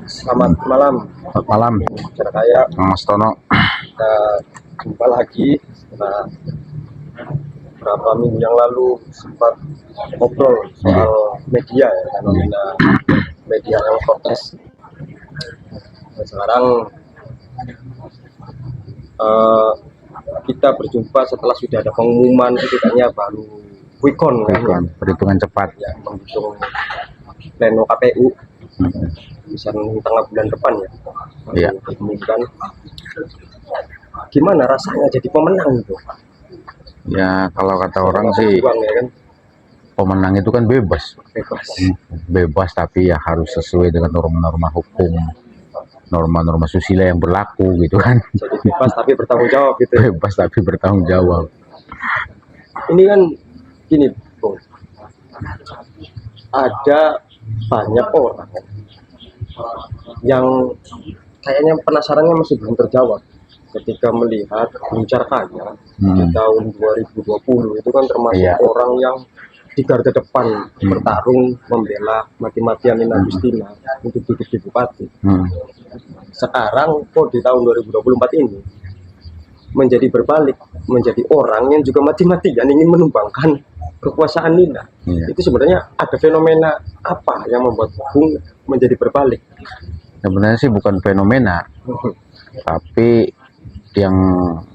Selamat malam, Selamat malam, saudara saya. Mas Tono. Kita jumpa lagi setelah beberapa minggu yang lalu sempat ngobrol soal media ya, fenomena media yang protes. Dan sekarang kita berjumpa setelah sudah ada pengumuman, setidaknya baru quick count Perhitungan cepat ya, menghitung pleno KPU bisa tengah bulan depan ya. Iya. Diumumkan. Gimana rasanya jadi pemenang itu? Ya, kalau kata orang sih Uang, ya kan? pemenang itu kan bebas. Bebas, tapi ya harus sesuai dengan norma-norma hukum, norma-norma susila yang berlaku gitu kan. Jadi bebas tapi bertanggung jawab gitu. Bebas tapi bertanggung jawab. Ini kan gini, Bung. Ada banyak orang yang kayaknya penasarannya masih belum terjawab ketika melihat Gencar Kaya di tahun 2020 itu kan termasuk orang yang di garda depan bertarung membela mati-matian Nina Agustina untuk duduk di bupati. Sekarang kok di tahun 2024 ini menjadi berbalik, menjadi orang yang juga mati-matian ingin menumbangkan kekuasaan Nina. Itu sebenarnya ada fenomena apa yang membuat Bung menjadi berbalik? Sebenarnya sih bukan fenomena, tapi yang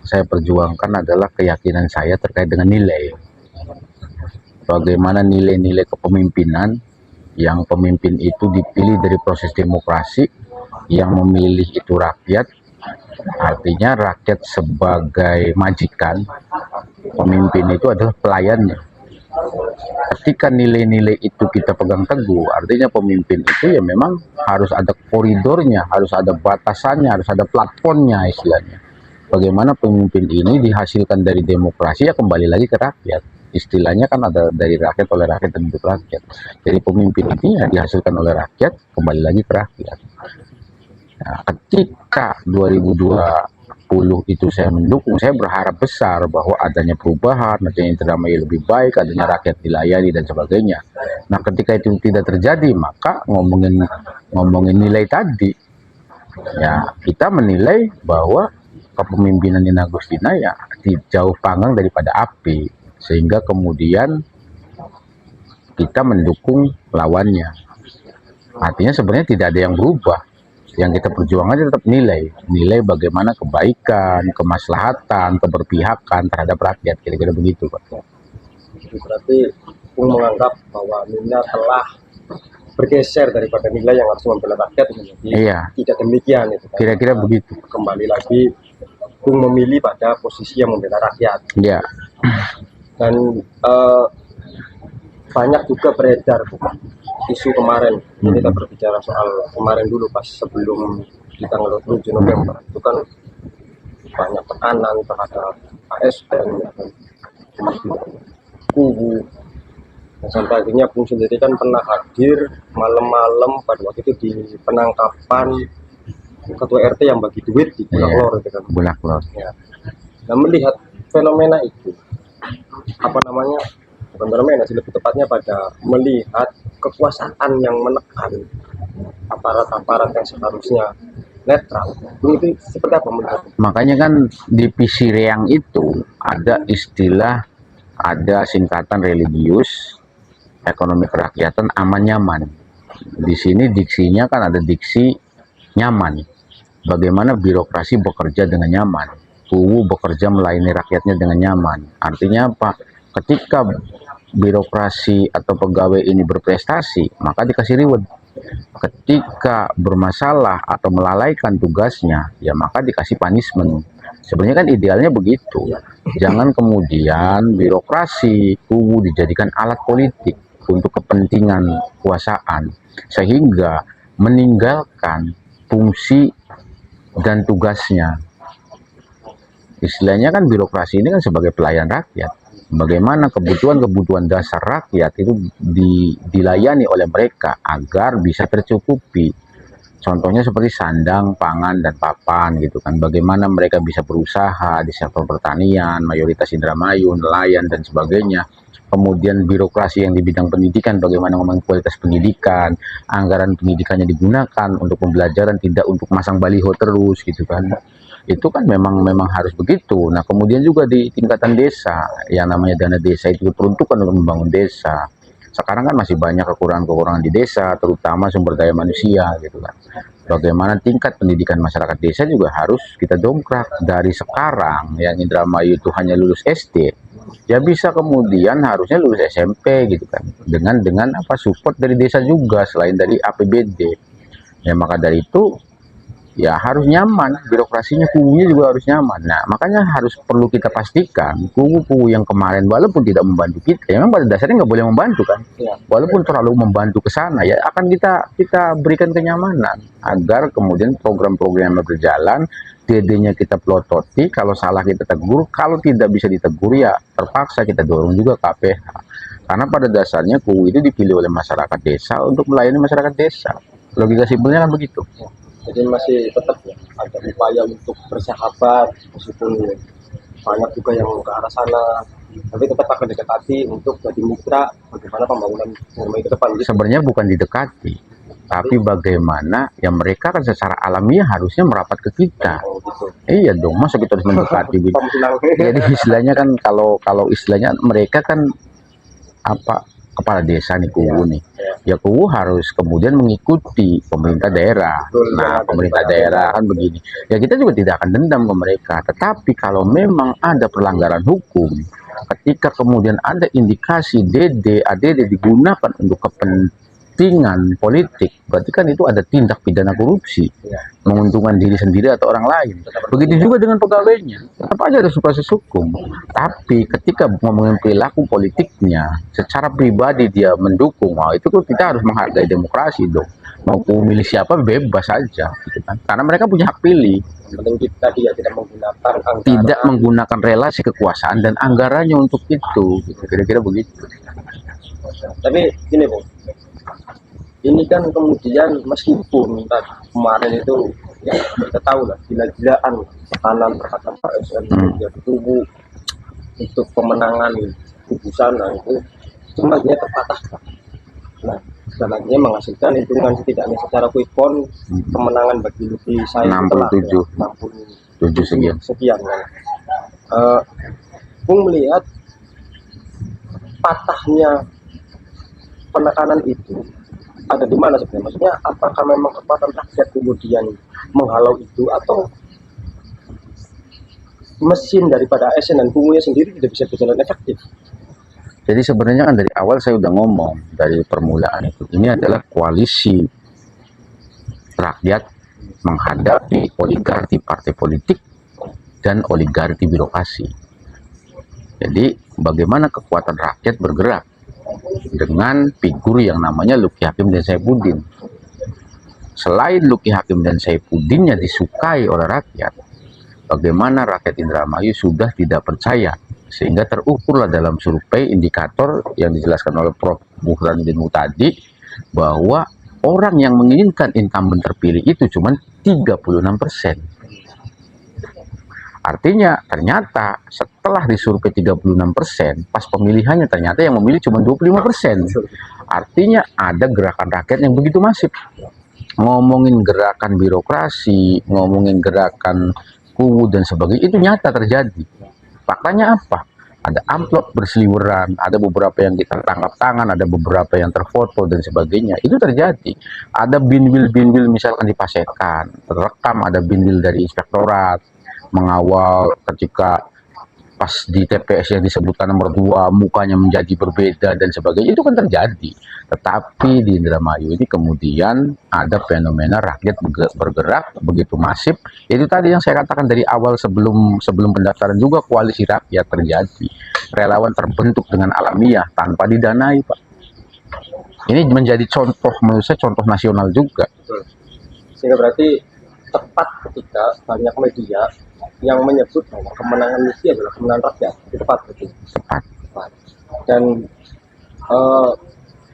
saya perjuangkan adalah keyakinan saya terkait dengan nilai. Bagaimana nilai-nilai kepemimpinan yang pemimpin itu dipilih dari proses demokrasi, yang memilih itu rakyat, artinya rakyat sebagai majikan, pemimpin itu adalah pelayannya. Ketika nilai-nilai itu kita pegang teguh, artinya pemimpin itu ya memang harus ada koridornya, harus ada batasannya, harus ada platformnya istilahnya. Bagaimana pemimpin ini dihasilkan dari demokrasi, ya kembali lagi ke rakyat. Istilahnya kan ada dari rakyat, oleh rakyat, dan untuk rakyat. Jadi pemimpin ini ya dihasilkan oleh rakyat, kembali lagi ke rakyat. Nah, ketika 2020 itu saya mendukung, saya berharap besar bahwa adanya perubahan, adanya interaksi lebih baik, adanya rakyat dilayani dan sebagainya. Nah, ketika itu tidak terjadi, maka ngomongin nilai tadi, ya kita menilai bahwa kepemimpinan Nina Agustina ya jauh panggang daripada api, sehingga kemudian kita mendukung lawannya. Artinya sebenarnya tidak ada yang berubah. Yang kita perjuangkan tetap nilai bagaimana kebaikan, kemaslahatan, keberpihakan terhadap rakyat, kira-kira begitu, Pak. Berarti Bung menganggap bahwa Nina telah bergeser daripada nilai yang harus membela rakyat menjadi tidak demikian itu. Kira-kira begitu. Kembali lagi Bung memilih pada posisi yang membela rakyat. Iya. Dan banyak juga beredar isu kemarin. Kita berbicara soal kemarin dulu pas sebelum di tanggal 27 November itu kan banyak tekanan terhadap ASN dan kubu. Dan sampai akhirnya Bung sendiri kan pernah hadir malam-malam pada waktu itu di penangkapan ketua RT yang bagi duit di Bulak-Lor itu kan. Bulak-Lor. Ya. Nah, melihat fenomena itu, apa namanya, bukan fenomena sih, lebih tepatnya pada melihat kekuasaan yang menekan aparat-aparat yang seharusnya netral, itu seperti apa melihat? Makanya kan di PC Reang itu ada istilah, ada singkatan religius, ekonomi kerakyatan, aman nyaman. Di sini diksinya kan ada diksi nyaman. Bagaimana birokrasi bekerja dengan nyaman, kubu bekerja melayani rakyatnya dengan nyaman. Artinya apa? Ketika birokrasi atau pegawai ini berprestasi, maka dikasih reward. Ketika bermasalah atau melalaikan tugasnya, ya maka dikasih punishment. Sebenarnya kan idealnya begitu. Jangan kemudian birokrasi, kubu dijadikan alat politik untuk kepentingan kekuasaan, sehingga meninggalkan fungsi dan tugasnya. Istilahnya kan birokrasi ini kan sebagai pelayan rakyat. Bagaimana kebutuhan-kebutuhan dasar rakyat itu dilayani oleh mereka agar bisa tercukupi. Contohnya seperti sandang, pangan, dan papan gitu kan. Bagaimana mereka bisa berusaha di sektor pertanian, mayoritas Indramayu, nelayan, dan sebagainya. Kemudian birokrasi yang di bidang pendidikan, bagaimana ngomong kualitas pendidikan, anggaran pendidikannya digunakan untuk pembelajaran, tidak untuk masang baliho terus gitu kan. Itu kan memang harus begitu. Nah, kemudian juga di tingkatan desa, yang namanya dana desa itu diperuntukkan untuk membangun desa. Sekarang kan masih banyak kekurangan-kekurangan di desa, terutama sumber daya manusia gitu kan. Bagaimana tingkat pendidikan masyarakat desa juga harus kita dongkrak dari sekarang yang Indramayu itu hanya lulus SD, ya bisa kemudian harusnya lulus SMP gitu kan. Dengan apa support dari desa juga selain dari APBD. Ya maka dari itu ya harus nyaman, birokrasinya kubunya juga harus nyaman. Nah makanya harus perlu kita pastikan kubu-kubu yang kemarin walaupun tidak membantu kita, ya memang pada dasarnya nggak boleh membantu kan, walaupun terlalu membantu ke sana ya akan kita berikan kenyamanan agar kemudian program-program yang berjalan, DD-nya kita pelototi, kalau salah kita tegur, kalau tidak bisa ditegur ya terpaksa kita dorong juga KPH, karena pada dasarnya kubu itu dipilih oleh masyarakat desa untuk melayani masyarakat desa. Logika simpelnya kan begitu. Jadi masih tetap ya ada upaya untuk bersahabat meskipun banyak juga yang ke arah sana, tapi tetap akan dekati untuk jadi mitra bagaimana pembangunan Indramayu ke depan. Sebenarnya bukan didekati, tapi bagaimana ya mereka kan secara alamiah harusnya merapat ke kita. Gitu. Iya dong, masa kita harus mendekati gitu. Jadi istilahnya kan kalau istilahnya mereka kan apa kepala desa nih kubu nih. Ya kubu harus kemudian mengikuti pemerintah daerah. Nah, pemerintah daerah kan begini. Ya kita juga tidak akan dendam ke mereka. Tetapi kalau memang ada pelanggaran hukum, ketika kemudian ada indikasi DD, ADD digunakan untuk kepentingan politik, berarti kan itu ada tindak pidana korupsi, menguntungkan diri sendiri atau orang lain. Begitu juga dengan pegawainya, tetap aja ada proses hukum. Tapi ketika ngomongin perilaku politiknya, secara pribadi dia mendukung, wah itu tuh kita harus menghargai demokrasi dong. Mau memilih siapa bebas saja, gitu kan? Karena mereka punya hak pilih. Penting kita dia tidak menggunakan anggaran, tidak menggunakan relasi kekuasaan dan anggarannya untuk itu, gitu. Kira-kira begitu. Tapi gini Bung, ini kan kemudian meskipun kemarin itu ya kita tahu lah gila-gilaan tekanan terhadap ASN jadi kubu untuk pemenangan kubu sana itu cuma dia terpatahkan. Nah dan akhirnya menghasilkan hitungan setidaknya secara quick count kemenangan bagi Luki saya 67 sekian kan. Bung melihat patahnya penekanan itu ada di mana sebenarnya? Maksudnya apakah memang kekuatan rakyat kemudian menghalau itu atau mesin daripada ASN dan kubunya sendiri tidak bisa berjalan efektif? Jadi sebenarnya kan dari awal saya udah ngomong dari permulaan itu, ini adalah koalisi rakyat menghadapi oligarki partai politik dan oligarki birokrasi. Jadi bagaimana kekuatan rakyat bergerak dengan figur yang namanya Luki Hakim dan Saifuddin. Selain Luki Hakim dan Saifuddinnya disukai oleh rakyat, bagaimana rakyat Indramayu sudah tidak percaya, sehingga terukurlah dalam survei indikator yang dijelaskan oleh Prof. Burhanuddin tadi, bahwa orang yang menginginkan incumbent terpilih itu cuma 36%. Artinya ternyata setelah disurvei 36%, pas pemilihannya ternyata yang memilih cuma 25%. Artinya ada gerakan rakyat yang begitu masif. Ngomongin gerakan birokrasi, ngomongin gerakan kubu dan sebagainya, itu nyata terjadi. Faktanya apa? Ada amplop berseliweran, ada beberapa yang kita tangkap tangan, ada beberapa yang terfoto dan sebagainya. Itu terjadi. Ada binwil misalkan dipasekan, terekam ada binwil dari inspektorat mengawal ketika pas di TPS yang disebutkan nomor 2 mukanya menjadi berbeda dan sebagainya, itu kan terjadi. Tetapi di Indramayu ini kemudian ada fenomena rakyat bergerak begitu masif. Itu tadi yang saya katakan dari awal sebelum pendaftaran juga, koalisi rakyat terjadi. Relawan terbentuk dengan alamiah tanpa didanai, Pak. Ini menjadi contoh, menurut saya contoh nasional juga. Sehingga berarti tepat ketika banyak media yang menyebut bahwa kemenangan Luki adalah kemenangan rakyat. Itu tepat berarti. Tepat. Dan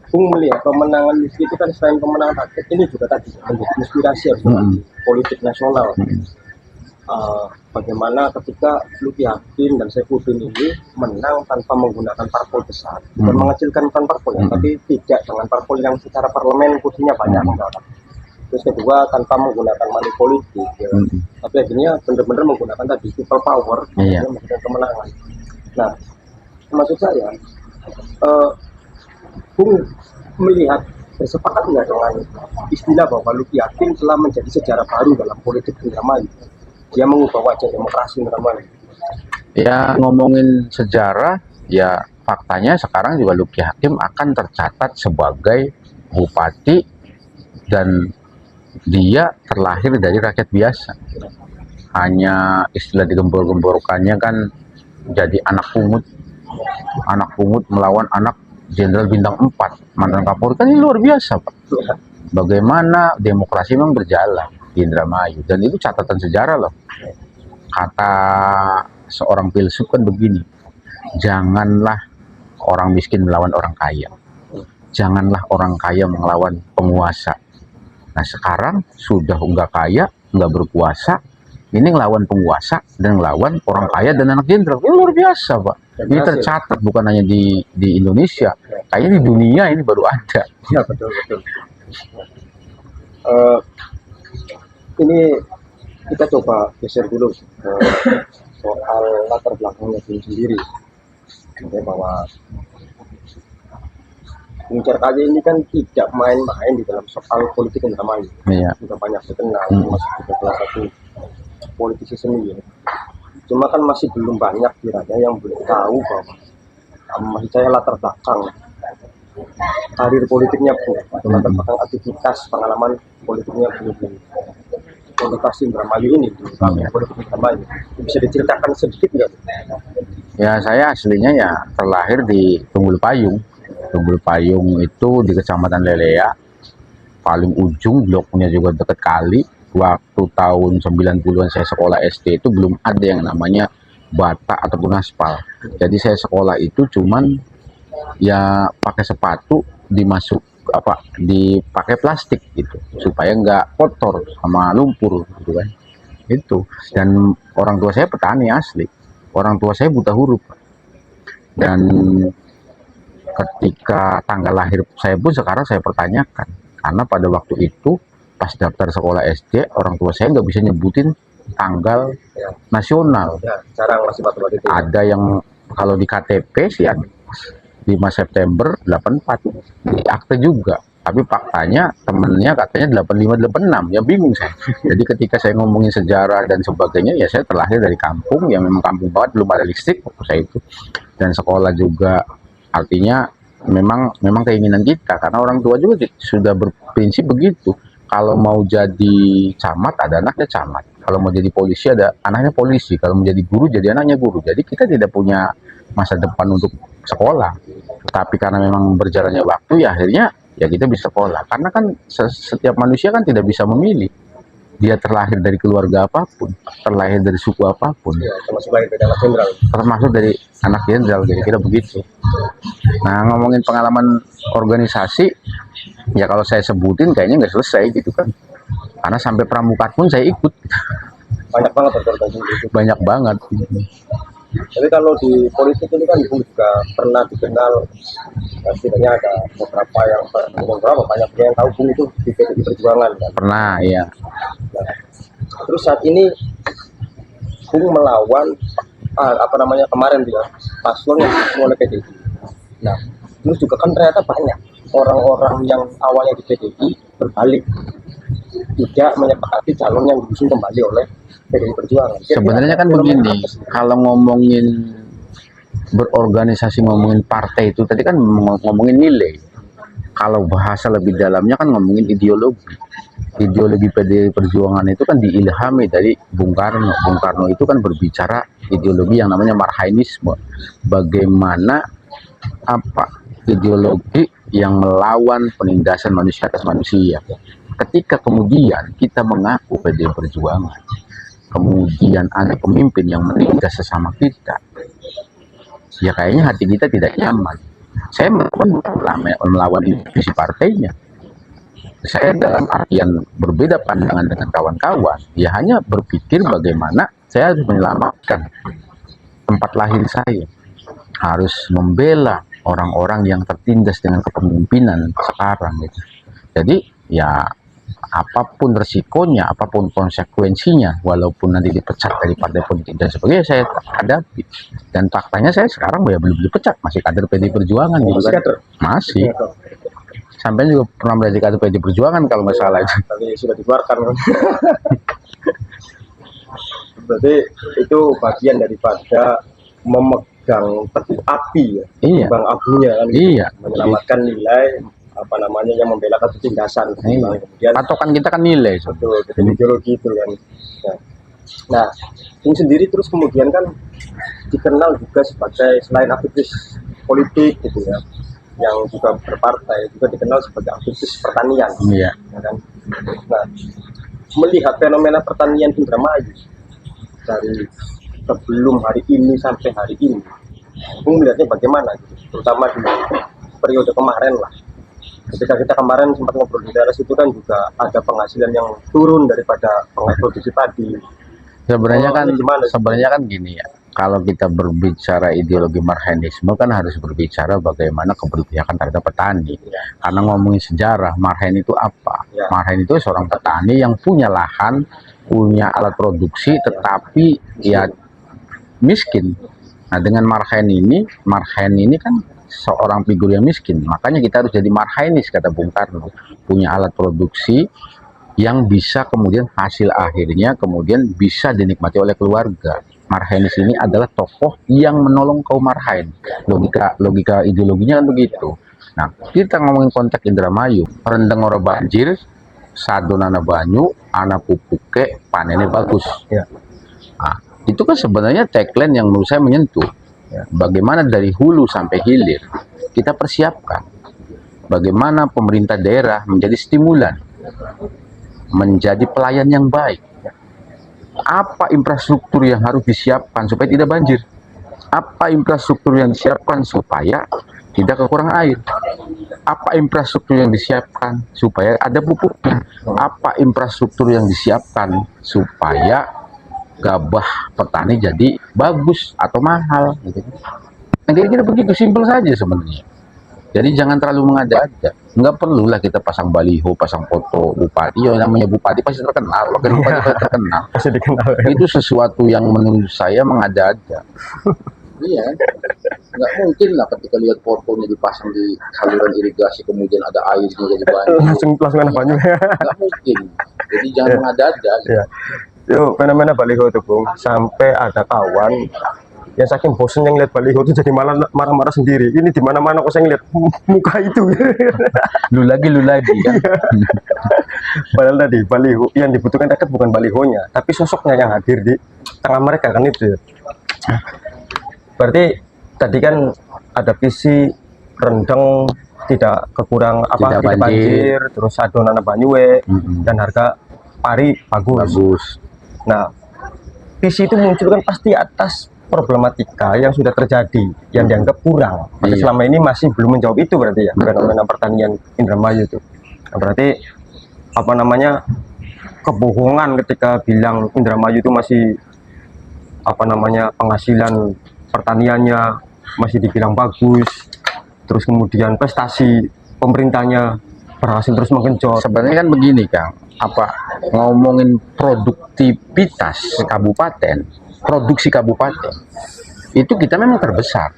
Bung melihat kemenangan Lutfi itu kan selain kemenangan rakyat, ini juga tadi menjadi inspirasi harus bagi politik nasional. Bagaimana ketika Lutfi Hakim dan Saifuddin ini menang tanpa menggunakan parpol besar, bukan mengecilkan bukan parpol ya, tapi tidak dengan parpol yang secara parlemen kursinya banyak. Terus kedua, tanpa menggunakan money politik ya. Tapi akhirnya benar-benar menggunakan tadi people power yang menggunakan kemenangan. Nah, maksud saya Bung melihat bersepakat nggak dengan istilah bahwa Lutfi Hakim telah menjadi sejarah baru dalam politik Indramayu? Dia mengubah wajah demokrasi Indramayu. Ya, ngomongin sejarah, ya faktanya sekarang juga Lutfi Hakim akan tercatat sebagai bupati dan dia terlahir dari rakyat biasa. Hanya istilah digembor-gemborkannya kan jadi anak pungut melawan anak Jenderal Bintang 4 mantan Kapolri, kan ini luar biasa Pak. Bagaimana demokrasi memang berjalan di Indramayu, dan itu catatan sejarah loh. Kata seorang filsuf kan begini, janganlah orang miskin melawan orang kaya, janganlah orang kaya melawan penguasa. Nah sekarang sudah nggak kaya, nggak berkuasa, ini ngelawan penguasa dan ngelawan orang kaya dan anak jenderal. Ini luar biasa Pak. Ini tercatat bukan hanya di Indonesia, kayaknya di dunia ini baru ada. Ya betul. Ini kita coba geser dulu soal latar belakangnya sendiri. Jadi bahwa Bung Carkaya ini kan tidak main-main di dalam soal politik Indramayu. Iya. Sudah banyak dikenal, masih juga salah satu politisi seni. Cuma kan masih belum banyak kiranya yang belum tahu bahwa masih saya latar belakang karir politiknya Bu, atau latar belakang aktivitas pengalaman politiknya Bu di komunitas Indramayu ini, di politik Indramayu. Bisa diceritakan sedikit nggak? Ya saya aslinya ya terlahir di Tunggul Payung. Tunggul Payung itu di Kecamatan Lelea, paling ujung, bloknya juga dekat kali. Waktu tahun 90-an saya sekolah SD itu belum ada yang namanya bata ataupun aspal. Jadi saya sekolah itu cuman ya pakai sepatu dipakai plastik gitu supaya nggak kotor sama lumpur gitu kan. Itu. Dan orang tua saya petani asli. Orang tua saya buta huruf. Dan ketika tanggal lahir saya pun sekarang saya pertanyakan, karena pada waktu itu pas daftar sekolah SD orang tua saya nggak bisa nyebutin tanggal nasional. Ya, jarang masih batu-batu itu. Ada yang kalau di KTP sih 5 September 84 di akte juga, tapi faktanya temennya katanya 85 86, ya bingung saya. Jadi ketika saya ngomongin sejarah dan sebagainya, ya saya terlahir dari kampung yang memang kampung banget, belum ada listrik waktu saya itu, dan sekolah juga. Artinya memang keinginan kita, karena orang tua juga sudah berprinsip begitu. Kalau mau jadi camat ada anaknya camat, kalau mau jadi polisi ada anaknya polisi, kalau mau jadi guru jadi anaknya guru. Jadi kita tidak punya masa depan untuk sekolah, tapi karena memang berjalannya waktu ya akhirnya ya kita bisa sekolah. Karena kan setiap manusia kan tidak bisa memilih, dia terlahir dari keluarga apapun, terlahir dari suku apapun, Ya, termasuk lahir dari anak jenderal. termasuk dari anak jenderal, kira-kira begitu. Nah ngomongin pengalaman organisasi, ya kalau saya sebutin kayaknya nggak selesai gitu kan, karena sampai pramukat pun saya ikut. Banyak banget organisasi itu. Banyak banget. Tapi kalau di politik ini kan Bung juga pernah dikenal, setidaknya ada beberapa banyak yang tahu Bung itu di PDI Perjuangan kan. Pernah ya. Nah, terus saat ini Bung melawan kemarin dia paslon yang diusung oleh PDI. Nah, terus juga kan ternyata banyak orang-orang yang awalnya di PDI berbalik, tidak menyepakati calon yang diusung kembali oleh PDI Perjuangan. Sebenarnya kan begini, kalau ngomongin berorganisasi, ngomongin partai itu tadi kan ngomongin nilai. Kalau bahasa lebih dalamnya kan ngomongin ideologi. Ideologi PDI Perjuangan itu kan diilhami dari Bung Karno. Bung Karno itu kan berbicara ideologi yang namanya marhainisme. Bagaimana ideologi yang melawan penindasan manusia atas manusia. Ketika kemudian kita mengaku PDI Perjuangan, kemudian ada pemimpin yang menindas sesama kita, ya kayaknya hati kita tidak nyaman. Saya melawan institusi partainya. Saya dalam artian berbeda pandangan dengan kawan-kawan, ya hanya berpikir bagaimana saya harus menyelamatkan tempat lahir saya, harus membela orang-orang yang tertindas dengan kepemimpinan sekarang gitu. Jadi ya apapun resikonya, apapun konsekuensinya, walaupun nanti dipecat dari partai politik dan sebagainya, saya hadapi. Dan faktanya saya sekarang ya belum dipecat, masih kader PD Perjuangan gitu Masih kan. kader? Masih. Sampai juga pernah menjadi kader PD Perjuangan kalau nggak salah itu. Tapi sudah dikeluarkan. Berarti itu bagian daripada memegang teguh api ya, Iya. bang abunya kan, gitu. Iya. Menyelamatkan nilai apa namanya yang membela ketindasan. Iya. Kemudian Patokan kita kan nilai. betul, ideologi itu kan. Nah, ini sendiri terus kemudian kan dikenal juga sebagai selain aktivis politik gitu ya, yang juga berpartai, juga dikenal sebagai aktivis pertanian. Iya. Ya kan? Nah, melihat fenomena pertanian Indramayu dari sebelum hari ini sampai hari ini, Bung melihatnya bagaimana gitu? Terutama di periode kemarin lah. Ketika kita kemarin sempat ngobrol di daerah situ kan juga ada penghasilan yang turun daripada produksi padi. Sebenarnya kan gimana? sebenarnya kan gini ya. Kalau kita berbicara ideologi marhaenisme kan harus berbicara bagaimana keberpihakan terhadap petani. Karena ngomongin sejarah, Marhaen itu apa? Ya. Marhaen itu seorang petani yang punya lahan, punya alat produksi, tetapi ya miskin. Nah, dengan Marhaen ini kan seorang figur yang miskin. Makanya kita harus jadi marhaenis, kata Bung Karno. Punya alat produksi yang bisa kemudian hasil akhirnya kemudian bisa dinikmati oleh keluarga. Marhaenis ini adalah tokoh yang menolong kaum Marhaen. Logika ideologinya kan begitu. Nah, kita ngomongin konteks Indramayu, rendeng ora banjir, sadonana banyu, ana pupuke, panennya bagus. Ya. Nah, itu kan sebenarnya tagline yang menurut saya menyentuh. Ya. Bagaimana dari hulu sampai hilir kita persiapkan. Bagaimana pemerintah daerah menjadi stimulan, menjadi pelayan yang baik. Apa infrastruktur yang harus disiapkan supaya tidak banjir? Apa infrastruktur yang disiapkan supaya tidak kekurangan air? Apa infrastruktur yang disiapkan supaya ada pupuknya? Apa infrastruktur yang disiapkan supaya gabah petani jadi bagus atau mahal gitu. Nah, kira-kira begitu, simpel saja sebenarnya. Jadi jangan terlalu mengada-ada. Nggak perlulah kita pasang baliho, pasang foto bupati. Ya namanya bupati pasti terkenal. Bupati pasti terkenal. Pasti dikenal. Itu sesuatu yang menurut saya mengada-ada. Iya, nggak mungkin lah ketika lihat fotonya dipasang di saluran irigasi kemudian ada airnya jadi banyak. langsung ada banyu. Nggak mungkin. Jadi jangan mengada-ada. Ya. Yo, fenomena baliho itu Bung, sampai ada kawan yang saking bosen yang lihat baliho itu jadi malah marah-marah sendiri. Ini di mana-mana kok saya ngeliat muka itu. Lu lagi kan. Padahal tadi baliho yang dibutuhkan rakyat bukan balihonya, tapi sosoknya yang hadir di tengah mereka kan itu. Berarti tadi kan ada visi rendeng, tidak kekurang apa, Tidak tidak banjir, terus adonan banyue, dan harga pari bagus. Nah, visi itu muncul kan pasti atas problematika yang sudah terjadi, yang dianggap kurang. Berarti selama ini masih belum menjawab itu berarti ya, fenomena pertanian Indramayu itu. Nah, berarti apa namanya, kebohongan ketika bilang Indramayu itu masih apa namanya, penghasilan pertaniannya masih dibilang bagus, terus kemudian prestasi pemerintahnya berhasil terus menggenjot. Sebenarnya kan begini Kang, apa ngomongin produktivitas kabupaten, produksi kabupaten itu kita memang terbesar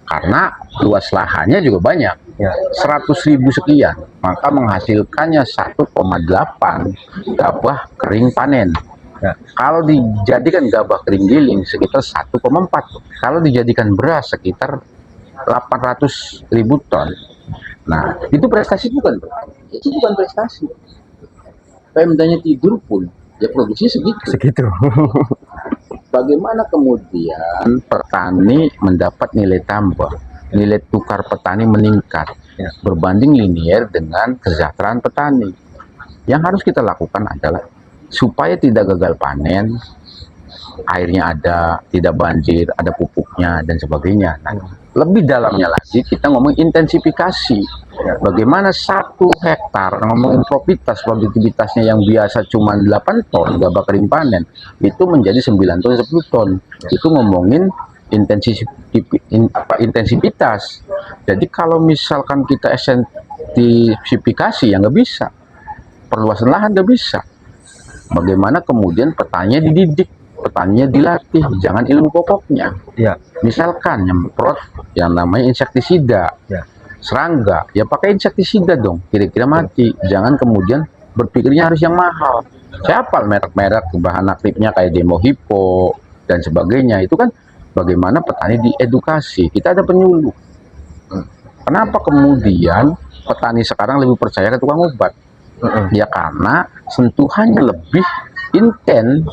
karena luas lahannya juga banyak ya, 100.000 sekian, maka menghasilkannya 1,8 gabah kering panen ya. Kalau dijadikan gabah kering giling sekitar 1,4, kalau dijadikan beras sekitar 800.000 ton. Nah, itu prestasi bukan, bro? Itu bukan prestasi. Pemdanya tidur pun, ya produksi segitu. Bagaimana kemudian petani mendapat nilai tambah, nilai tukar petani meningkat, ya, berbanding linier dengan kesejahteraan petani. Yang harus kita lakukan adalah supaya tidak gagal panen, airnya ada, tidak banjir, ada pupuknya dan sebagainya. Nah, lebih dalamnya lagi kita ngomong intensifikasi. Bagaimana 1 hektar ngomongin produktivitasnya yang biasa cuma 8 ton gabah kering panen itu menjadi 9 ton 10 ton. Itu ngomongin intensivitas. Jadi kalau misalkan kita intensifikasi ya nggak bisa, perluasan lahan nggak bisa. Bagaimana kemudian petaninya dididik, petaninya dilatih, jangan ilmu pokoknya. Ya. Misalkan nyemprot yang namanya insektisida, Ya. serangga, ya pakai insektisida dong, kira-kira mati. Jangan kemudian berpikirnya harus yang mahal. Siapa merek-merek bahan aktifnya kayak Demo Hippo dan sebagainya, itu kan bagaimana petani diedukasi. Kita ada penyuluh. Kenapa kemudian petani sekarang lebih percaya ke tukang obat? Ya karena sentuhannya lebih intens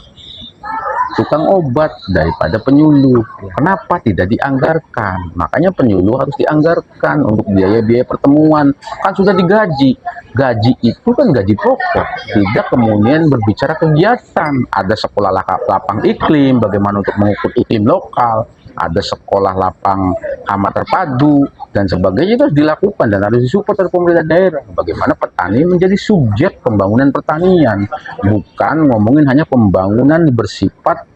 tukang obat daripada penyuluh. Kenapa tidak dianggarkan? Makanya penyuluh harus dianggarkan untuk biaya-biaya pertemuan. Kan sudah digaji. Gaji itu kan gaji pokok. Tidak kemudian berbicara kegiatan. Ada sekolah lapang iklim, bagaimana untuk mengukur iklim lokal. Ada sekolah lapang hama terpadu dan sebagainya, itu harus dilakukan dan harus disupport oleh pemerintah daerah. Bagaimana petani menjadi subjek pembangunan pertanian, bukan ngomongin hanya pembangunan bersifat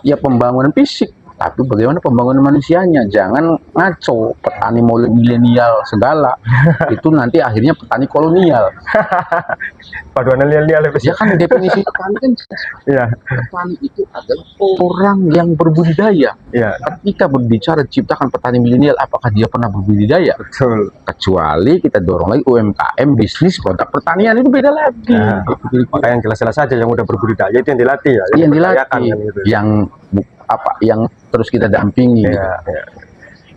ya pembangunan fisik, tapi bagaimana pembangunan manusianya. Jangan ngaco petani mau milenial segala itu nanti akhirnya petani kolonial. Paduan milenial Ya kan definisi petani kan ya. Petani itu adalah orang yang berbudidaya. Ya. Ketika berbicara ciptakan petani milenial, apakah dia pernah berbudidaya? Betul. Kecuali kita dorong lagi UMKM, bisnis produk pertanian, itu beda lagi. Nah, maka yang jelas-jelas saja yang udah berbudidaya itu yang dilatih ya. Yang dilatih, kan, gitu. yang terus kita dampingi. Ya, ya.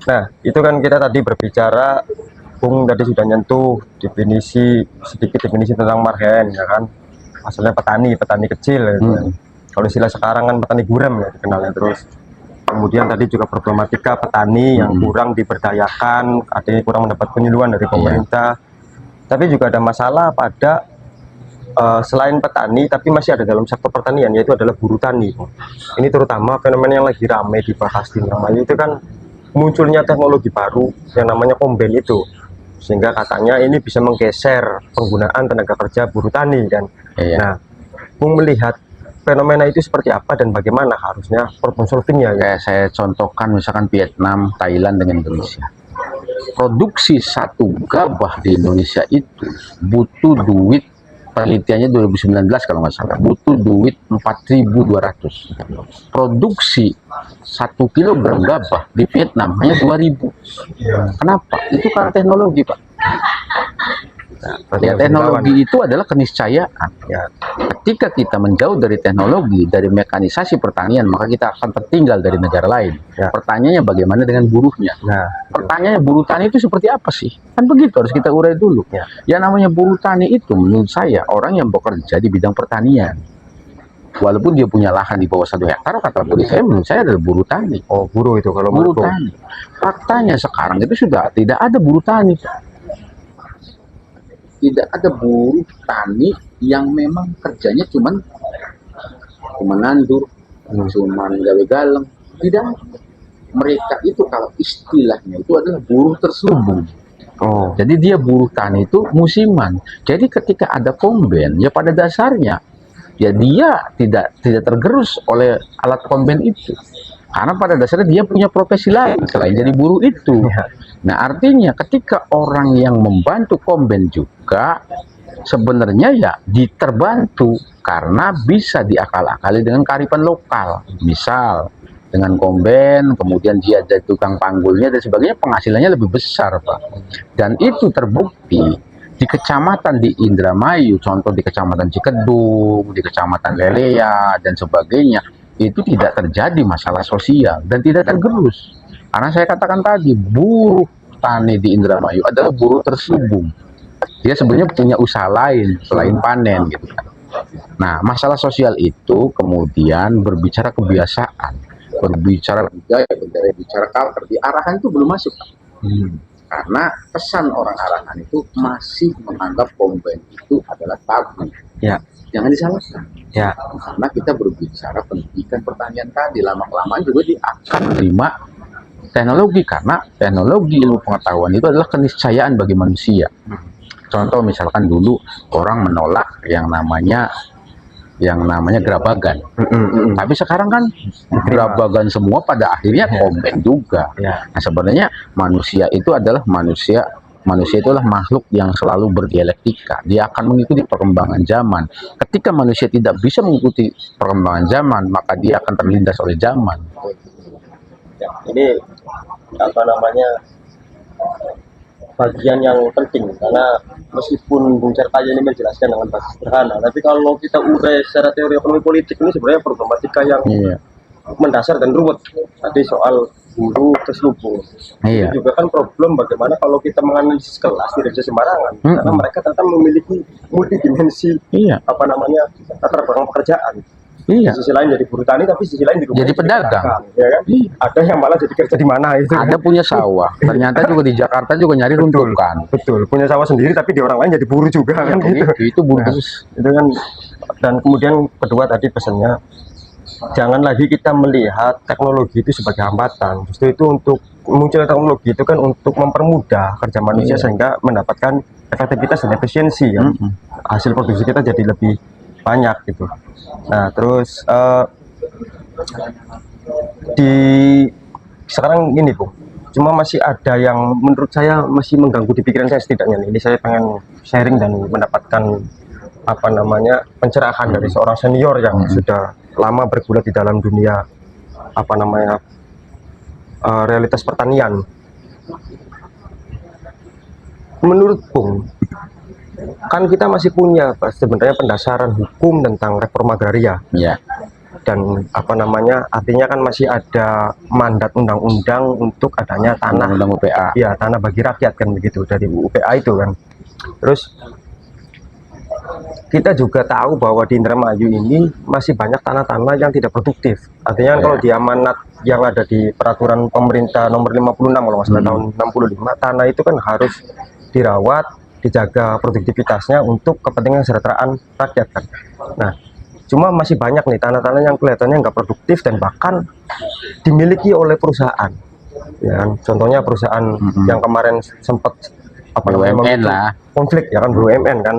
Nah, itu kan kita tadi berbicara, Bung tadi sudah nyentuh sedikit definisi tentang marhen, ya kan. Asalnya petani kecil. Ya. Kalau istilah sekarang kan petani gurem ya dikenalnya. Terus kemudian tadi juga problematika petani yang kurang diberdayakan, artinya kurang mendapat penyuluhan dari pemerintah. Tapi juga ada masalah pada selain petani, tapi masih ada dalam sektor pertanian, yaitu adalah buruh tani. Ini terutama fenomena yang lagi ramai dibahas di namanya itu kan munculnya teknologi baru yang namanya komben itu, sehingga katanya ini bisa menggeser penggunaan tenaga kerja buruh tani kan. Nah, Bung melihat fenomena itu seperti apa dan bagaimana harusnya problem solvingnya? Kayak saya contohkan misalkan Vietnam, Thailand dengan Indonesia. Produksi 1 gabah di Indonesia itu butuh duit, penelitiannya 2019 kalau nggak salah, butuh duit 4.200. Produksi 1 kilogram gabah di Vietnam hanya 2.000. Kenapa? Itu karena teknologi, Pak. Ya, teknologi itu adalah keniscayaan. Ya, ketika kita menjauh dari teknologi, dari mekanisasi pertanian, maka kita akan tertinggal dari negara lain. Ya. Pertanyaannya bagaimana dengan buruhnya? Nah, pertanyaannya buruh tani itu seperti apa sih? Kan begitu, harus kita urai dulu. Ya. Yang namanya buruh tani itu menurut saya orang yang bekerja di bidang pertanian. Walaupun dia punya lahan di bawah 1 hektar, kata saya, menurut saya adalah buruh tani. Oh, buruh itu kalau buruh tani. Faktanya sekarang itu sudah tidak ada buruh tani. Tidak ada buruh tani yang memang kerjanya cuman nandur, cuman gawe galeng. Tidak. Mereka itu kalau istilahnya itu adalah buruh terselubung. Oh. Jadi dia buruh tani itu musiman. Jadi ketika ada komben, ya pada dasarnya ya dia tidak tergerus oleh alat komben itu. Karena pada dasarnya dia punya profesi lain selain jadi buruh itu. Nah, artinya ketika orang yang membantu komben juga sebenarnya ya diterbantu karena bisa diakal-akali dengan kearifan lokal. Misal dengan komben, kemudian dia ada tukang panggulnya dan sebagainya, penghasilannya lebih besar, Pak. Dan itu terbukti di kecamatan di Indramayu, contoh di kecamatan Cikedung, di kecamatan Lelea dan sebagainya, itu tidak terjadi masalah sosial dan tidak tergerus. Karena saya katakan tadi, buruh tani di Indramayu adalah buruh terselubung. Dia sebenarnya punya usaha lain selain panen gitu kan. Nah, masalah sosial itu kemudian berbicara kebiasaan, berbicara budaya, berbicara culture, di arahan itu belum masuk. Karena pesan orang arahan itu masih menganggap komben itu adalah tabu. Ya. Jangan disalahkan. Ya. Karena kita berbicara pendidikan pertanian tadi, lama-kelamaan juga dia akan menerima teknologi, karena teknologi ilmu pengetahuan itu adalah keniscayaan bagi manusia. Contoh misalkan dulu orang menolak yang namanya gerabagan. Tapi sekarang kan gerabagan semua pada akhirnya komen juga. Nah, sebenarnya manusia itu adalah manusia itu adalah makhluk yang selalu berdialektika. Dia akan mengikuti perkembangan zaman. Ketika manusia tidak bisa mengikuti perkembangan zaman, maka dia akan terlindas oleh zaman. Ya, ini apa namanya bagian yang penting, karena meskipun Bung Cerkaya ini menjelaskan dengan bahasa sederhana, tapi kalau kita urai secara teori ekonomi politik ini sebenarnya problematika yang mendasar dan ruwet. Tadi soal guru terselubung, itu juga kan problem bagaimana kalau kita menganalisis kelas tidak bisa sembarangan, karena mereka ternyata memiliki multidimensi apa namanya latar belakang pekerjaan. Di sisi lain jadi buruh tani, tapi sisi lain juga jadi pedagang, ya kan? Ada yang malah jadi kerja di mana itu. Ada punya sawah, ternyata juga di Jakarta juga nyari runtukan. Betul, punya sawah sendiri tapi di orang lain jadi buruh juga kan gitu. Itu buruh. Itu kan. Dan kemudian kedua tadi pesannya, jangan lagi kita melihat teknologi itu sebagai hambatan. Justru itu untuk muncul teknologi itu kan untuk mempermudah kerja manusia sehingga mendapatkan efektivitas dan efisiensi ya. Hasil produksi kita jadi lebih banyak gitu. Nah terus di sekarang ini Bung, cuma masih ada yang menurut saya masih mengganggu di pikiran saya setidaknya nih. Ini saya pengen sharing dan mendapatkan apa namanya pencerahan dari seorang senior yang sudah lama bergulat di dalam dunia apa namanya realitas pertanian. Menurut Bung, kan kita masih punya sebenarnya pendasaran hukum tentang reforma agraria. Dan apa namanya artinya kan masih ada mandat undang-undang untuk adanya tanah UPA. Ya, tanah bagi rakyat kan begitu dari UPA itu kan. Terus kita juga tahu bahwa di Indramayu ini masih banyak tanah-tanah yang tidak produktif. Artinya kalau di amanat yang ada di peraturan pemerintah nomor 56 kalau nggak salah tahun 65, tanah itu kan harus dirawat, dijaga produktivitasnya untuk kepentingan kesejahteraan rakyat kan. Nah, cuma masih banyak nih tanah-tanah yang kelihatannya nggak produktif dan bahkan dimiliki oleh perusahaan. Ya kan? Contohnya perusahaan yang kemarin sempat apa BUMN lah, konflik ya kan, BUMN kan,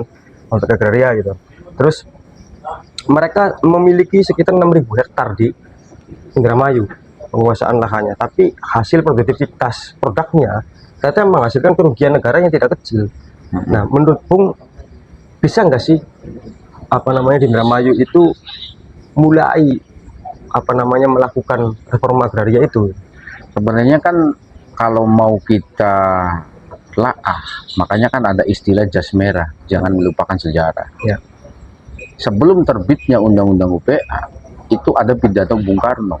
untuk agraria gitu. Terus mereka memiliki sekitar 6.000 hektar di Indramayu penguasaan lahannya, tapi hasil produktivitas produknya ternyata menghasilkan kerugian negara yang tidak kecil. Nah, menurut Bung, bisa nggak sih apa namanya di Indramayu itu mulai apa namanya melakukan reforma agraria itu? Sebenarnya kan kalau mau kita telaah, makanya kan ada istilah jas merah, jangan melupakan sejarah. Sebelum terbitnya Undang-Undang UPA, itu ada pidato Bung Karno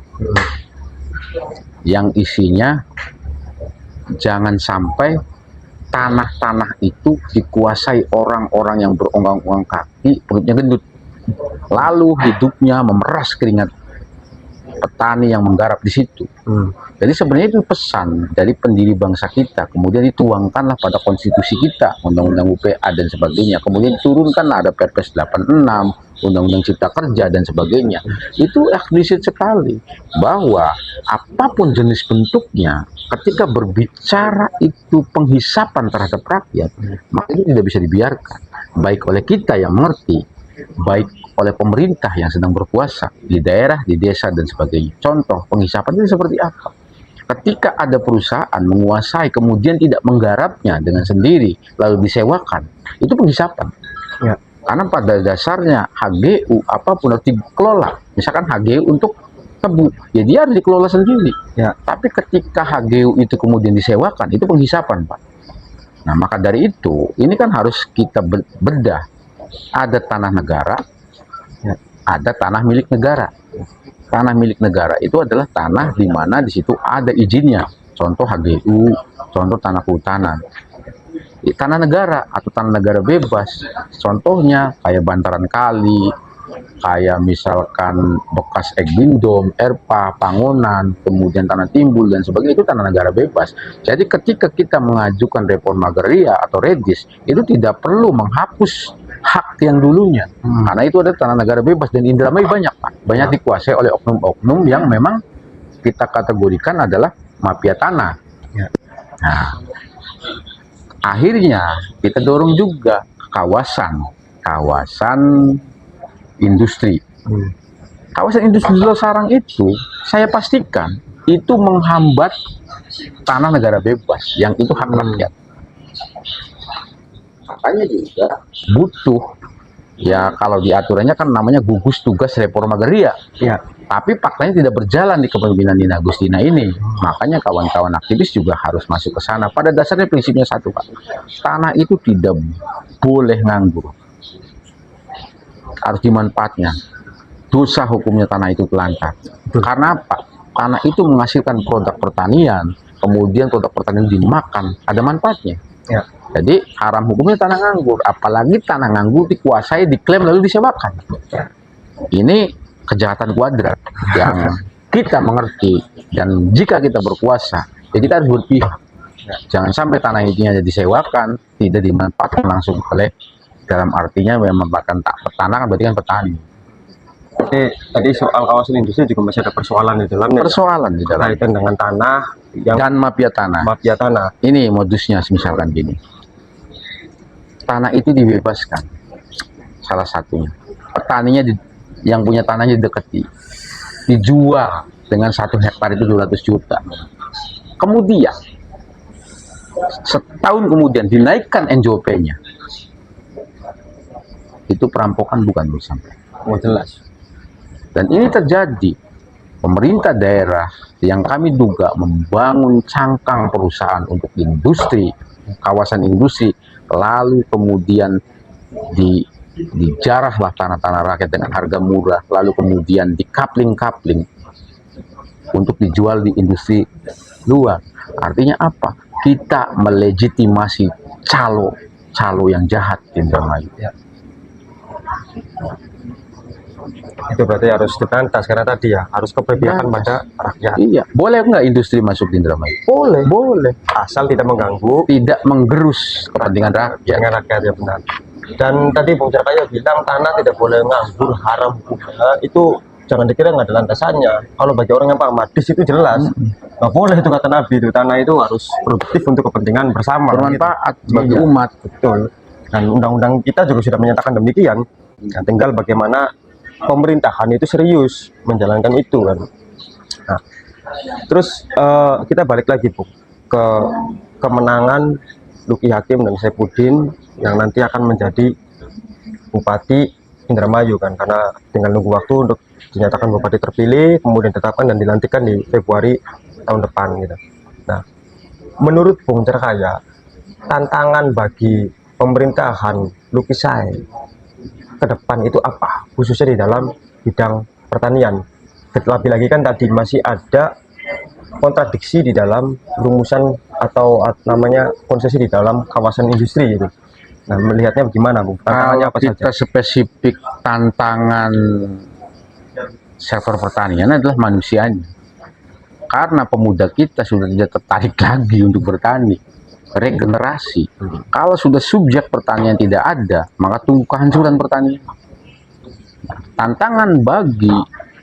yang isinya jangan sampai tanah-tanah itu dikuasai orang-orang yang beronggang-onggang kaki, perutnya gendut, lalu hidupnya memeras keringat petani yang menggarap di situ. Jadi sebenarnya itu pesan dari pendiri bangsa kita, kemudian dituangkanlah pada konstitusi kita, Undang-Undang UPA dan sebagainya, kemudian diturunkanlah ada Perpres 86, Undang-Undang Cipta Kerja dan sebagainya. Itu eksplisit sekali bahwa apapun jenis bentuknya, ketika berbicara itu penghisapan terhadap rakyat, maka itu tidak bisa dibiarkan, baik oleh kita yang mengerti, baik oleh pemerintah yang sedang berkuasa di daerah, di desa dan sebagainya. Contoh penghisapan itu seperti apa? Ketika ada perusahaan menguasai kemudian tidak menggarapnya dengan sendiri lalu disewakan, itu penghisapan. Karena pada dasarnya HGU apapun harus dikelola. Misalkan HGU untuk tebu, ya dia harus dikelola sendiri. Tapi ketika HGU itu kemudian disewakan, itu penghisapan, Pak. Nah, maka dari itu ini kan harus kita bedah. Ada tanah negara, ada tanah milik negara. Tanah milik negara itu adalah tanah di mana di situ ada izinnya. Contoh HGU, contoh tanah kehutanan. Tanah negara atau tanah negara bebas, contohnya kayak bantaran kali, kayak misalkan bekas Ekbindom, ERPA, Pangonan, kemudian tanah timbul dan sebagainya, itu tanah negara bebas. Jadi ketika kita mengajukan reforma agraria atau regis, itu tidak perlu menghapus hak yang dulunya, karena itu ada tanah negara bebas. Dan Indramayu banyak, Pak, banyak dikuasai oleh oknum-oknum yang memang kita kategorikan adalah mafia tanah. Ya. Nah, akhirnya kita dorong juga kawasan industri. Kawasan industri di sarang itu, saya pastikan itu menghambat tanah negara bebas, yang itu hak rakyat. Makanya juga butuh, ya kalau diaturannya kan namanya gugus tugas reforma agraria. Ya. Tapi faktanya tidak berjalan di kepemimpinan Nina Agustina ini. Makanya kawan-kawan aktivis juga harus masuk ke sana. Pada dasarnya prinsipnya satu, Pak. Tanah itu tidak boleh nganggur. Harus dimanfaatnya. Dosa hukumnya tanah itu telantar. Karena apa? Tanah itu menghasilkan produk pertanian, kemudian produk pertanian dimakan, ada manfaatnya. Ya. Jadi haram hukumnya tanah nganggur. Apalagi tanah nganggur dikuasai, diklaim lalu disewakan. Ini kejahatan kuadrat yang kita mengerti, dan jika kita berkuasa, ya kita harus berpihak. Jangan sampai tanah itu hanya disewakan, tidak dimanfaatkan langsung oleh, dalam artinya memanfaatkan tanah kan berarti kan petani. Tadi soal kawasan industri juga masih ada persoalan di dalamnya. Persoalan di dalam Kaitan dengan tanah dan mafia tanah. mafia tanah. Ini modusnya misalkan gini. Tanah itu dibebaskan. Salah satunya. Petaninya yang punya tanahnya didekati. Dijual dengan 1 hektar itu 200 juta. Kemudian setahun kemudian dinaikkan NJOP-nya. Itu perampokan bukan bersama. Oh, jelas. Dan ini terjadi. Pemerintah daerah yang kami duga membangun cangkang perusahaan untuk industri, kawasan industri, lalu kemudian dijarahlah tanah-tanah rakyat dengan harga murah, lalu kemudian dikapling-kapling untuk dijual di industri luar. Artinya apa? Kita melegitimasi calo yang jahat di Indramayu. Ya. Itu berarti harus diberantas karena tadi ya harus keberpihakan pada rakyat. Iya, boleh nggak industri masuk di Indramayu? Boleh. Asal tidak mengganggu Tidak menggerus kepentingan rakyat. dengan rakyat, ya benar. Dan tadi Bung Jakaya bilang tanah tidak boleh nganggur, haram hukumnya. Itu jangan dikira nggak ada landasannya. Kalau bagi orang yang paham hadis itu jelas. Nggak boleh itu kata Nabi, itu tanah itu harus produktif untuk kepentingan bersama. Bermanfaat gitu. bagi Iya, umat. betul. Dan undang-undang kita juga sudah menyatakan demikian. Nah, tinggal bagaimana pemerintahan itu serius menjalankan itu kan. Nah, terus kita balik lagi Bu ke kemenangan Luki Hakim dan Saifuddin yang nanti akan menjadi Bupati Indramayu kan, karena tinggal nunggu waktu untuk dinyatakan Bupati terpilih, kemudian ditetapkan dan dilantikkan di Februari tahun depan gitu. Nah, menurut Bung Jakaya, tantangan bagi pemerintahan Luki Sai ke depan itu apa, khususnya di dalam bidang pertanian? Terlebih lagi kan tadi masih ada kontradiksi di dalam rumusan atau namanya konsesi di dalam kawasan industri itu. Nah, melihatnya bagaimana Bu? Tantangannya Kalau apa kita saja? spesifik tantangan sektor pertanian adalah manusianya. Karena pemuda kita sudah tidak tertarik lagi untuk bertani. Regenerasi. Kalau sudah subjek pertanian tidak ada, maka tunggu kehancuran pertanian. Tantangan bagi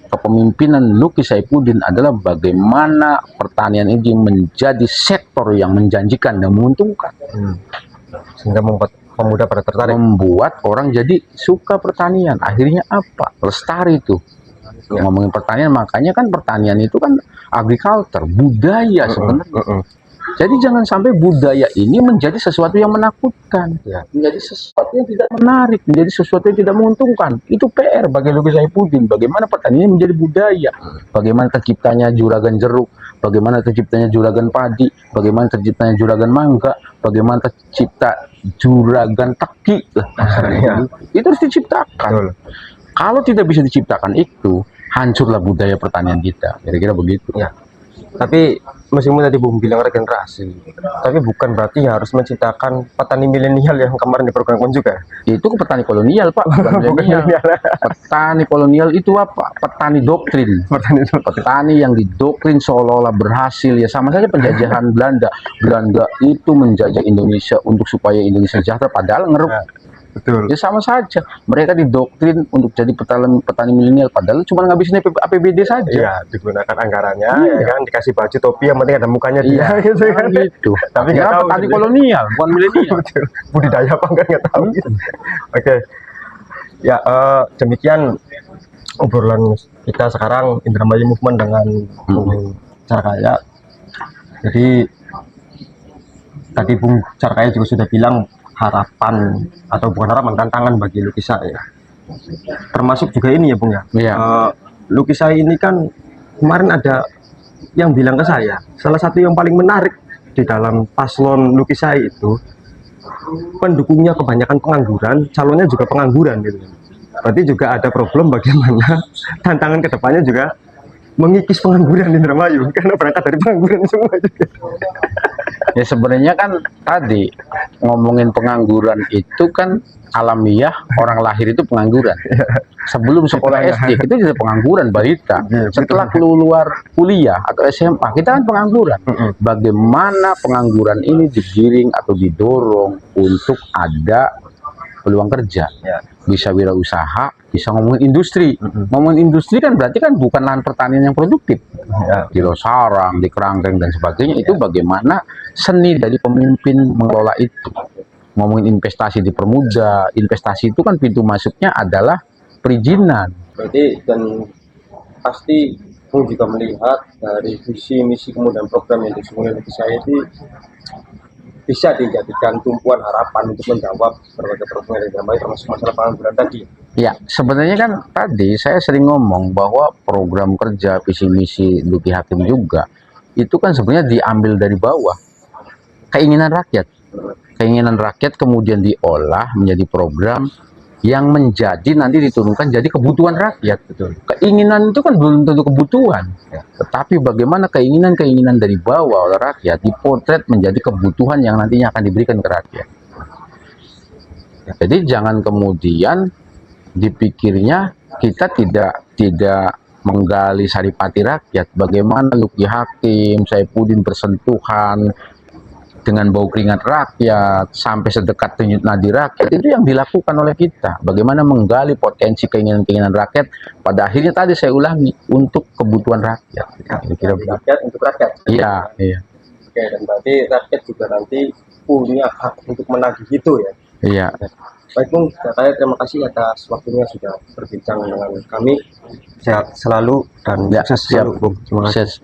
kepemimpinan Luki Saifuddin adalah bagaimana pertanian ini menjadi sektor yang menjanjikan dan menguntungkan. Sehingga membuat pemuda pada tertarik. Membuat orang jadi suka pertanian. Akhirnya apa? Lestari itu. Ngomongin pertanian, makanya kan pertanian itu kan agriculture, budaya sebenarnya. Jadi jangan sampai budaya ini menjadi sesuatu yang menakutkan, Ya. menjadi sesuatu yang tidak menarik, menjadi sesuatu yang tidak menguntungkan. Itu PR bagi Luki Saifuddin. Bagaimana pertanian menjadi budaya, bagaimana terciptanya juragan jeruk, bagaimana terciptanya juragan padi, bagaimana terciptanya juragan mangga, bagaimana tercipta juragan teki. Ya. Itu harus diciptakan. Betul. Kalau tidak bisa diciptakan itu, hancurlah budaya pertanian kita. Kira-kira begitu. Ya. Tapi meskipun tadi Bung bilang regenerasi, tapi bukan berarti harus menciptakan petani milenial yang kemarin diprogramkan juga. Itu ke petani kolonial, Pak, bukan milenial. Petani kolonial itu apa? Petani doktrin. Petani yang didoktrin seolah-olah berhasil, ya sama saja penjajahan Belanda. Belanda itu menjajah Indonesia untuk supaya Indonesia sejahtera, padahal Betul. Ya sama saja. Mereka didoktrin untuk jadi petani milenial, padahal cuma ngabisin APBD saja. Iya, digunakan anggarannya, Iya. ya kan, dikasih baju topi, yang penting ada mukanya dia, Iya, gitu kan. gitu. Tapi nggak Kenapa tahu petani sebenarnya. kolonial, bukan milenial. Betul. Budidaya apa enggak nggak tahu. Oke. Ya, demikian obrolan kita sekarang Indramayu Movement dengan Bung Carkaya. Jadi tadi Bung Carkaya juga sudah bilang harapan atau bukan harapan, tantangan bagi Lukisai ya. Termasuk juga ini ya Bung ya. Iya. Lukisai ini kan kemarin ada yang bilang ke saya, salah satu yang paling menarik di dalam paslon Lukisai itu pendukungnya kebanyakan pengangguran, calonnya juga pengangguran gitu. Berarti juga ada problem bagaimana tantangan kedepannya juga mengikis pengangguran di Indramayu karena berangkat dari pengangguran semua juga. Ya sebenarnya kan tadi ngomongin pengangguran itu kan alamiah, orang lahir itu pengangguran. Sebelum sekolah SD kita juga pengangguran balita. Setelah keluar kuliah atau SMA kita kan pengangguran. Bagaimana pengangguran ini digiring atau didorong untuk ada peluang kerja, bisa wirausaha, bisa ngomongin industri. Ngomongin industri kan berarti kan bukan lahan pertanian yang produktif. Di Losarang, di Kerangkeng dan sebagainya, itu bagaimana seni dari pemimpin mengelola itu. Ngomongin investasi dipermudah, investasi itu kan pintu masuknya adalah perizinan. Berarti dan pasti Bung juga melihat dari visi misi kemudian program yang disungguh oleh saya itu bisa dijadikan tumpuan harapan untuk menjawab berbagai problem yang ada, termasuk masalah pengangguran tadi. Ya, sebenarnya kan tadi saya sering ngomong bahwa program kerja visi misi Luki Hakim juga itu kan sebenarnya diambil dari bawah, keinginan rakyat kemudian diolah menjadi program yang menjadi nanti diturunkan jadi kebutuhan rakyat. Betul. Keinginan itu kan belum tentu kebutuhan, tetapi bagaimana keinginan dari bawah oleh rakyat dipotret menjadi kebutuhan yang nantinya akan diberikan ke rakyat. Jadi jangan kemudian dipikirnya kita tidak menggali saripati rakyat, bagaimana Luki Hakim, Saifuddin bersentuhan dengan bau keringat rakyat sampai sedekat denyut nadi rakyat, itu yang dilakukan oleh kita. Bagaimana menggali potensi keinginan rakyat, pada akhirnya tadi saya ulangi untuk kebutuhan rakyat. Kira-kira rakyat untuk rakyat. Iya, iya. Oke, dan berarti rakyat juga nanti punya hak untuk menagih itu ya. Iya. Baik Bung, saya terima kasih atas waktunya sudah berbincang dengan kami. Sehat selalu dan Ya, sukses selalu Bung. Terima kasih. Sukses.